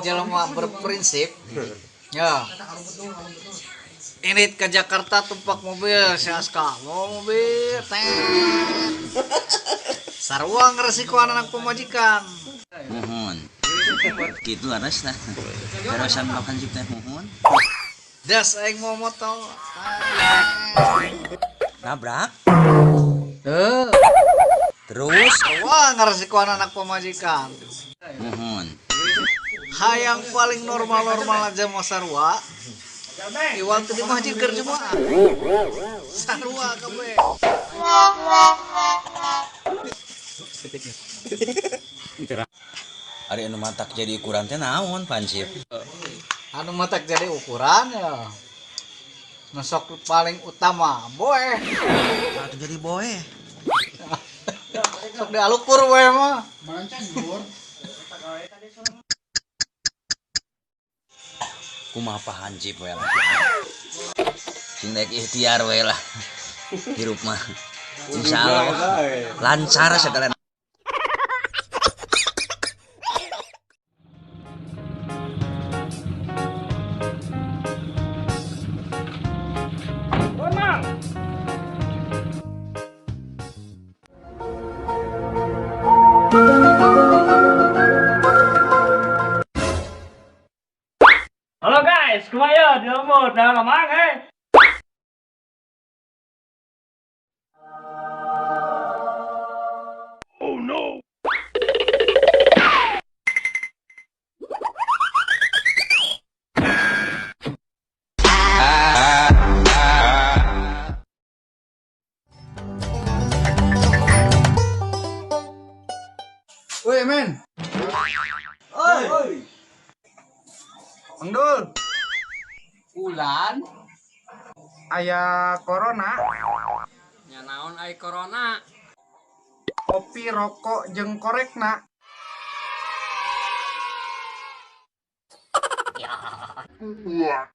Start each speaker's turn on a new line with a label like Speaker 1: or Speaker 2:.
Speaker 1: Jelema berprinsip ya ini ke Jakarta tumpak mobil si Aska mau mobil sarua ngeresikoan anak pemajikan
Speaker 2: mohon gitu aras lah terusan makan juga mohon
Speaker 1: das aing mau moto
Speaker 2: nabrak
Speaker 1: tuh
Speaker 2: terus
Speaker 1: sarua ngeresikoan anak pemajikan
Speaker 2: mohon
Speaker 1: hayang paling normal aja mau sarua iwal tuh di masjid keur jumaah sarua kabeh
Speaker 2: ari anu matak jadi ukuran teh naon pansip
Speaker 1: anu matak jadi ukuran ya nesok paling utama boe
Speaker 2: atuh jadi boe
Speaker 1: sok dialukur we mah
Speaker 2: kumaha pahancip we lah sing daek ikhtiar we lah hirup mah insyaallah lancar segala.
Speaker 3: Halo guys, kemana di lembut dan lamang Oh no.
Speaker 1: woi men oi Mang Dul
Speaker 4: Ulan
Speaker 1: aya corona
Speaker 4: nya naon ai corona
Speaker 1: kopi rokok jeung korekna
Speaker 4: ya